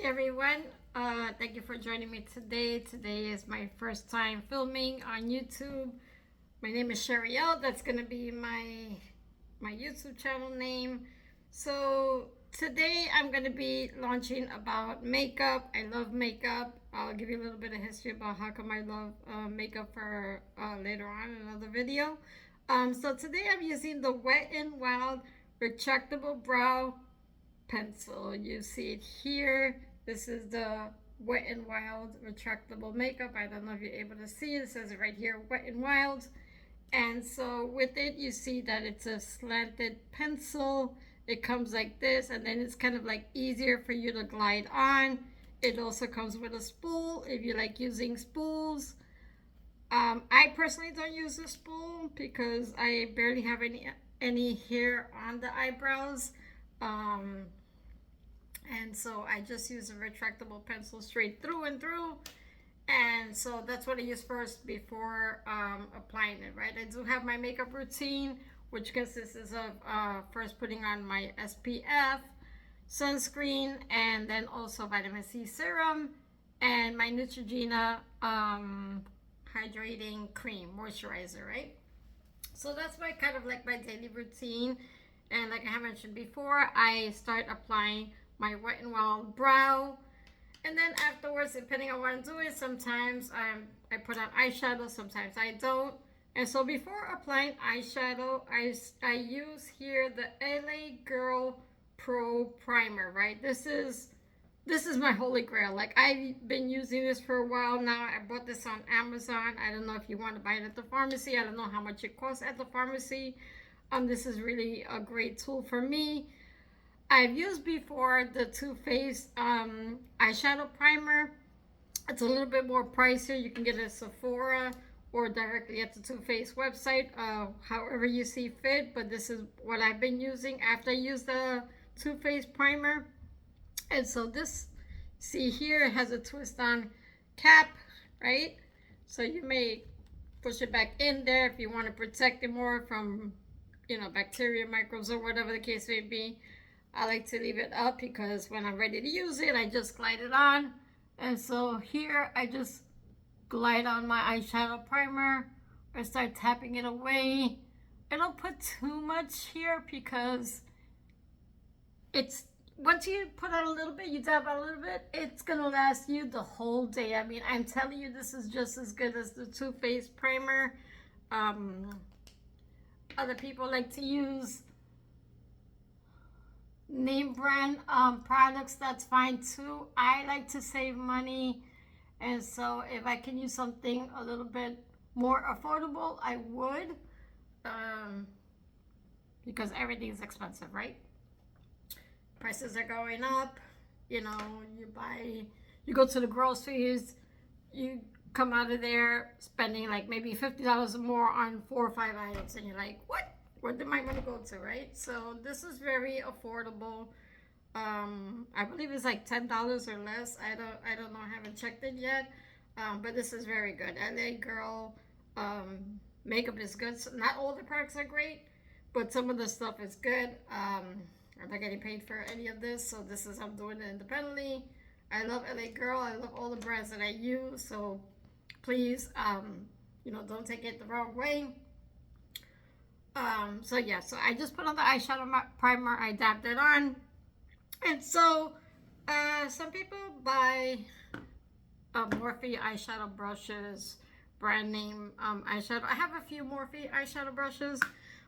everyone. Thank you for joining me today. Today is my first time filming on YouTube. My name is Sheriel. That's gonna be my YouTube channel name. So today I'm gonna be launching about makeup. I love makeup. I'll give you a little bit of history about how come I love makeup for later on in another video. So today I'm using the Wet n Wild retractable brow pencil. You see it here. This is the Wet n Wild retractable makeup. I don't know if you're able to see it. It says it right here, Wet n Wild. And so with it, you see that it's a slanted pencil. It comes like this, and then it's kind of like easier for you to glide on. It also comes with a spool if you like using spools. I personally don't use a spool because I barely have any hair on the eyebrows. And so I just use a retractable pencil straight through and through. And so that's what I use first before applying it, right? I do have my makeup routine, which consists of first putting on my SPF, sunscreen, and then also vitamin C serum, and my Neutrogena hydrating cream, moisturizer, right? So that's my kind of like my daily routine. And like I have mentioned before, I start applying my Wet n Wild brow, and then afterwards, depending on what I'm doing, sometimes I put on eyeshadow, sometimes I don't. And so before applying eyeshadow, I use here the LA Girl Pro Primer, right? This is my holy grail. Like, I've been using this for a while now. I bought this on Amazon. I don't know if you want to buy it at the pharmacy. I don't know how much it costs at the pharmacy. This is really a great tool for me. I've used before the Too Faced eyeshadow primer. It's a little bit more pricier. You can get it at Sephora or directly at the Too Faced website, however you see fit. But this is what I've been using after I use the Too Faced primer. And so this, see here, it has a twist-on cap, right? So you may push it back in there if you want to protect it more from, bacteria, microbes, or whatever the case may be. I like to leave it up because when I'm ready to use it, I just glide it on. And so here I just glide on my eyeshadow primer. I start tapping it away. I don't put too much here because it's, once you put out a little bit, you tap out a little bit, it's gonna last you the whole day. I mean, I'm telling you, this is just as good as the Too Faced primer. Other people like to use name brand products. That's fine too. I like to save money, and so if I can use something a little bit more affordable, I would, because everything's expensive, right? Prices are going up. You go to the groceries, you come out of there spending like maybe $50 more on 4 or 5 items, and you're like, what? Where did my money go to, right? So this is very affordable. I believe it's like $10 or less. I don't know. I haven't checked it yet. But this is very good. LA Girl makeup is good. So not all the products are great, but some of the stuff is good. I'm not getting paid for any of this, so I'm doing it independently. I love LA Girl. I love all the brands that I use. So please, don't take it the wrong way. So I just put on the eyeshadow primer. I dabbed it on. And so some people buy Morphe eyeshadow brushes, brand name eyeshadow. I have a few Morphe eyeshadow brushes,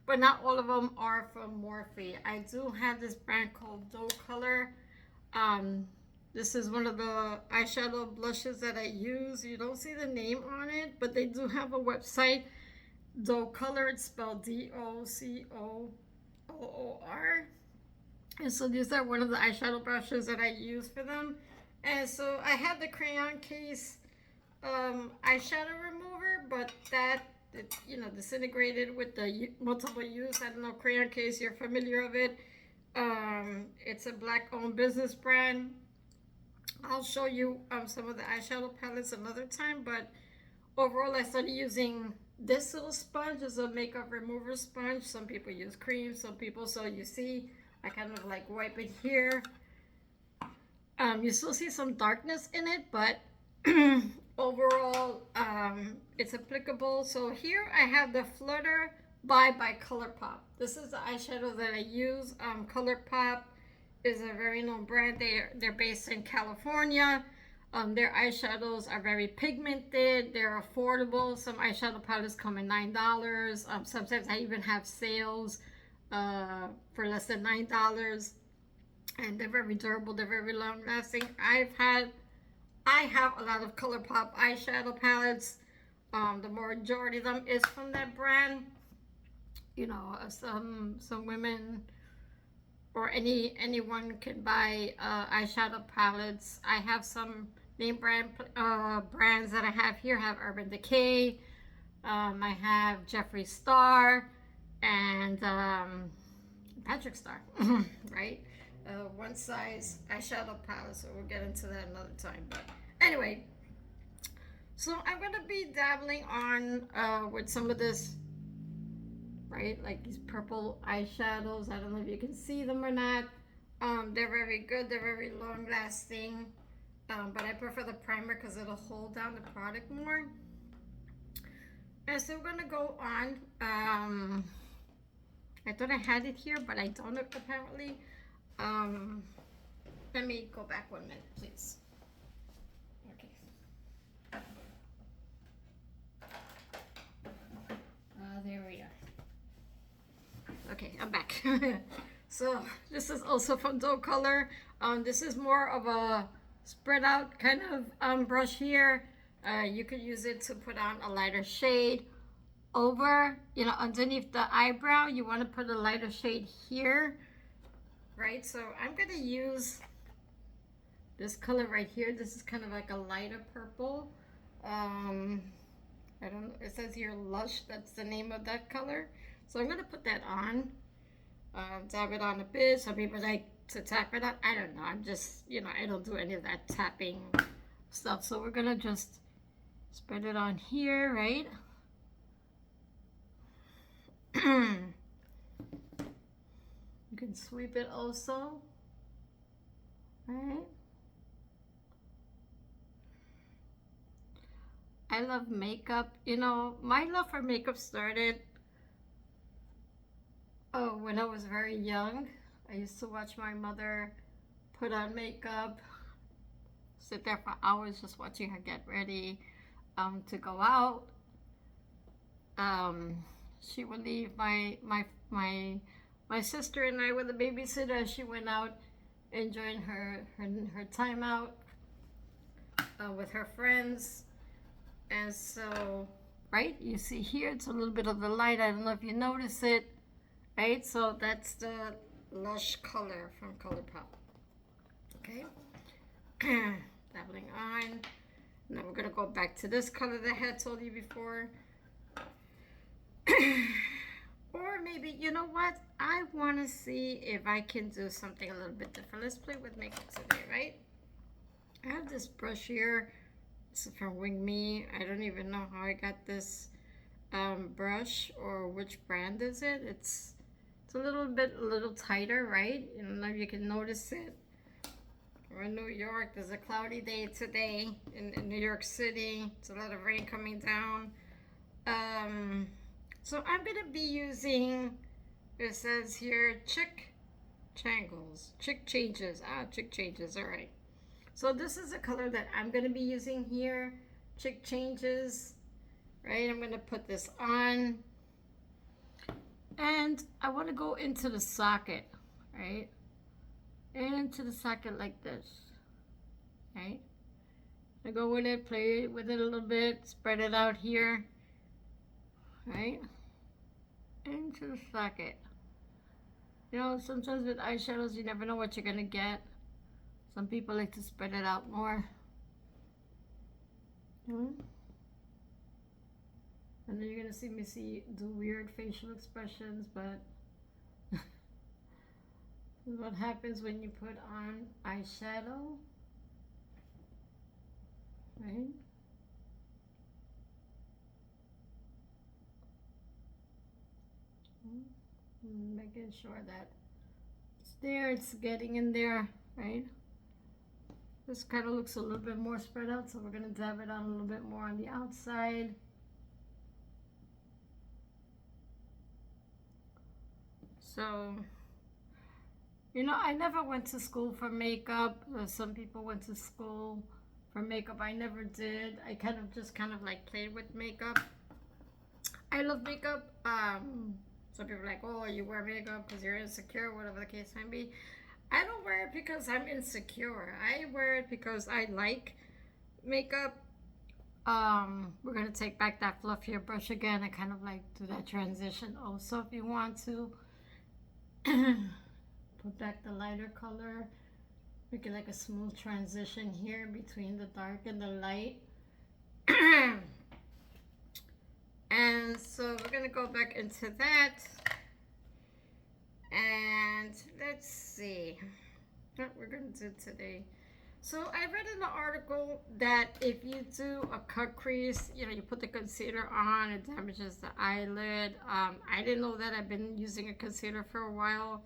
but not all of them are from Morphe. I do have this brand called Doe Color. This is one of the eyeshadow blushes that I use. You don't see the name on it, but they do have a website. Doe Color, it's spelled DOCOOR. And so these are one of the eyeshadow brushes that I use for them. And so I have the crayon case eyeshadow remover, but that, disintegrated with the multiple use. I don't know, crayon case, you're familiar with it. It's a black-owned business brand. I'll show you some of the eyeshadow palettes another time, but overall I started using this little sponge is a makeup remover sponge. Some people use cream, some people, so you see, I kind of like wipe it here. You still see some darkness in it, but overall, it's applicable. So here I have the Flutter by ColourPop. This is the eyeshadow that I use. ColourPop is a very known brand. They're based in California. Their eyeshadows are very pigmented. They're affordable. Some eyeshadow palettes come in $9. Sometimes I even have sales for less than $9, and they're very durable. They're very long lasting. I have a lot of ColourPop eyeshadow palettes. The majority of them is from that brand. You know, some women or anyone can buy eyeshadow palettes. I have some name brand brands that I have here. I have Urban Decay. I have Jeffree Star and Patrick Star, right? One size eyeshadow palette, so we'll get into that another time. But anyway, so I'm gonna be dabbling on with some of this, right? Like these purple eyeshadows. I don't know if you can see them or not. They're very good. They're very long lasting. But I prefer the primer because it'll hold down the product more. And so we're gonna go on. I thought I had it here, but I don't apparently. Let me go back 1 minute, please. Okay. There we are. Okay, I'm back. So this is also from Doe Color. This is more of a spread out kind of brush here. You could use it to put on a lighter shade over, you know, underneath the eyebrow. You want to put a lighter shade here, right? So I'm gonna use this color right here. This is kind of like a lighter purple. I don't know, it says here Lush, that's the name of that color. So I'm gonna put that on, dab it on a bit. Some people like to tap it on. I don't know, I'm just, you know, I don't do any of that tapping stuff. So we're gonna just spread it on here, right? You can sweep it also, right? I love makeup. You know, my love for makeup started when I was very young. I used to watch my mother put on makeup, sit there for hours just watching her get ready to go out. She would leave my sister and I with a babysitter. She went out enjoying her time out with her friends. And so, right, you see here, it's a little bit of the light. I don't know if you notice it, right? So that's the Lush color from ColourPop. Okay, dabbling on. Now we're gonna go back to this color that I had told you before. Or maybe, you know what? I want to see if I can do something a little bit different. Let's play with makeup today, right? I have this brush here. This is from Wing Me. I don't even know how I got this brush or which brand is it. It's a little tighter, right? I don't know if you can notice it. We're in New York. There's a cloudy day today in New York City. It's a lot of rain coming down. So I'm gonna be using, it says here, Chick Changes, all right. So this is a color that I'm gonna be using here, Chick Changes, right? I'm gonna put this on, and I wanna go into the socket, right? Into the socket like this, right? I go with it, play with it a little bit, spread it out here, right? Into the socket. You know, sometimes with eyeshadows, you never know what you're gonna get. Some people like to spread it out more. And then you're gonna see me do weird facial expressions, but this is what happens when you put on eyeshadow, right? Making sure that it's there, it's getting in there, right? This kind of looks a little bit more spread out, so we're going to dab it on a little bit more on the outside. So, you know, I never went to school for makeup. Some people went to school for makeup. I never did. I kind of like played with makeup. I love makeup. Some people are like, oh, you wear makeup because you're insecure, whatever the case may be. I don't wear it because I'm insecure. I wear it because I like makeup. We're gonna take back that fluffier brush again and kind of like do that transition also if you want to. Put back the lighter color. Make it like a smooth transition here between the dark and the light. And so we're gonna go back into that. And let's see what we're gonna do today. So I read in the article that if you do a cut crease, you know, you put the concealer on, it damages the eyelid. I didn't know that. I've been using a concealer for a while.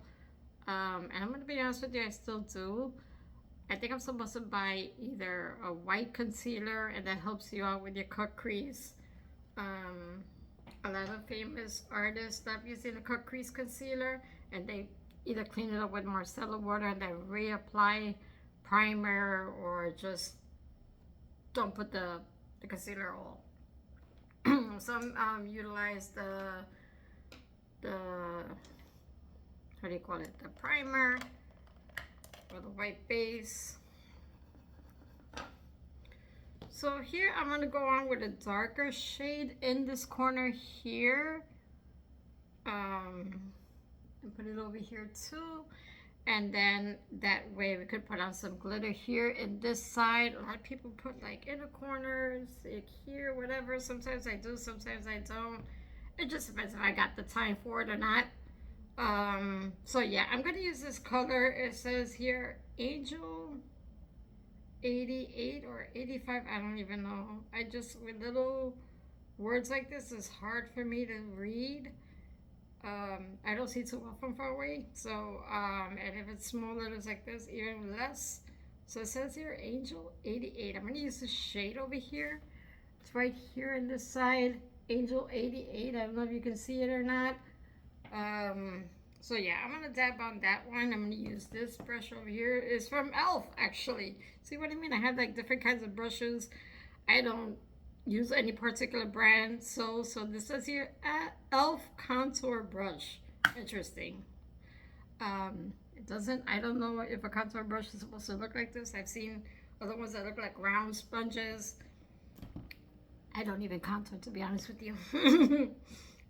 And I'm gonna be honest with you, I still do. I think I'm supposed to buy either a white concealer and that helps you out with your cut crease. A lot of famous artists stop using the cut crease concealer and they either clean it up with micellar water and then reapply primer, or just don't put the concealer all. Some utilize the how do you call it, the primer or the white base. So here I'm going to go on with a darker shade in this corner here, and put it over here too. And then that way we could put on some glitter here in this side. A lot of people put like inner corners, like here, whatever. Sometimes I do, sometimes I don't. It just depends if I got the time for it or not. So yeah, I'm gonna use this color. It says here Angel 88 or 85, I don't even know. I just, with little words like this, it's hard for me to read. I don't see too well from far away, so and if it's small letters like this, even less. So it says here Angel 88. I'm gonna use the shade over here. It's right here in this side, Angel 88. I don't know if you can see it or not. So yeah, I'm gonna dab on that one. I'm gonna use this brush over here. It's from Elf, actually. See what I mean? I have like different kinds of brushes. I don't use any particular brand. So this says here, Elf contour brush. Interesting. It doesn't, I don't know if a contour brush is supposed to look like this. I've seen other ones that look like round sponges. I don't even contour, to be honest with you.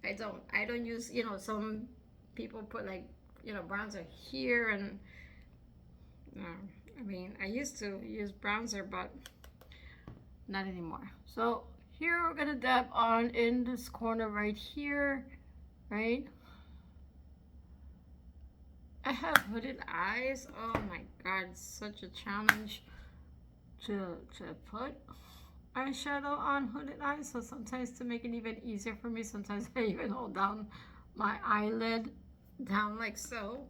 I don't use, you know, some people put like, you know, bronzer here, and I mean, I used to use bronzer, but not anymore. So here we're gonna dab on in this corner right here, right? I have hooded eyes. Oh my god, it's such a challenge to put eyeshadow on hooded eyes. So sometimes, to make it even easier for me, sometimes I even hold down my eyelid down like so.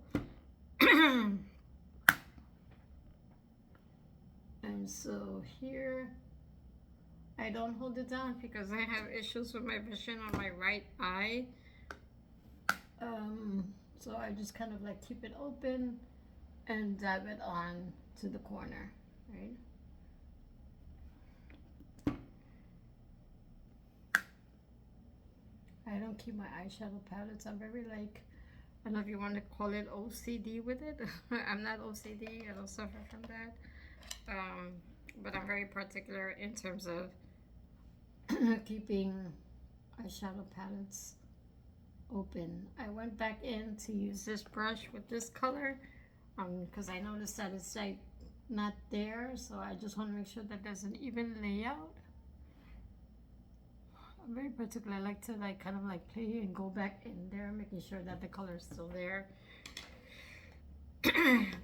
And so here I don't hold it down because I have issues with my vision on my right eye. So I just kind of like keep it open and dab it on to the corner, right? I don't keep my eyeshadow palettes. I'm very like, I don't know if you want to call it OCD with it. I'm not OCD. I don't suffer from that. But I'm very particular in terms of keeping eyeshadow palettes open. I went back in to use this brush with this color because I noticed that it's like not there, so I just want to make sure that there's an even layout. I'm very particular. I like to like kind of like play and go back in there, making sure that the color is still there.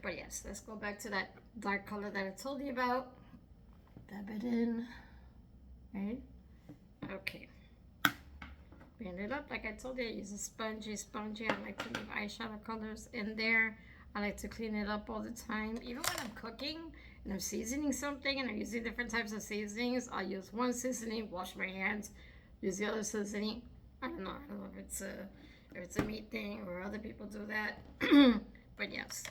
But yes, let's go back to that dark color that I told you about. Dab it in, right? Okay. Bend it up. Like I told you, I use a spongy. I like to leave eyeshadow colors in there. I like to clean it up all the time. Even when I'm cooking, and I'm seasoning something and I'm using different types of seasonings, I'll use one seasoning, wash my hands, use the other seasoning. I don't know if it's a meat thing or other people do that. But yes.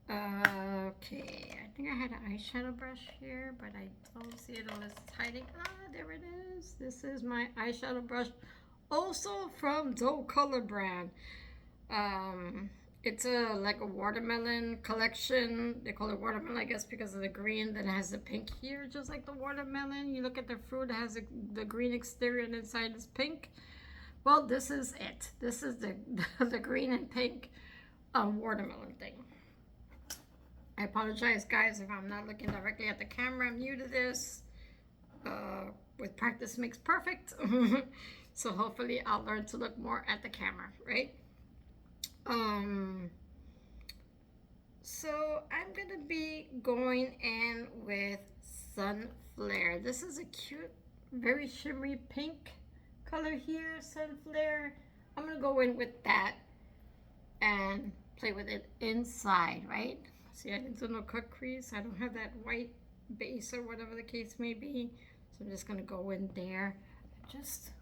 Okay, I think I had an eyeshadow brush here, but I don't see it unless it's hiding. Ah, there it is. This is my eyeshadow brush, also from Doe Color brand. Um, it's a like a watermelon collection. They call it watermelon, I guess, because of the green. Then it has the pink here, just like the watermelon. You look at the fruit; it has the green exterior, and inside is pink. Well, this is it. This is the the green and pink watermelon thing. I apologize, guys, if I'm not looking directly at the camera. I'm new to this. With practice makes perfect. So hopefully I'll learn to look more at the camera, right? So I'm gonna be going in with Sun Flare. This is a cute, very shimmery pink color here, Sun Flare. I'm gonna go in with that and play with it inside, right? See, I didn't do no cut crease. I don't have that white base or whatever the case may be. So I'm just gonna go in there. Just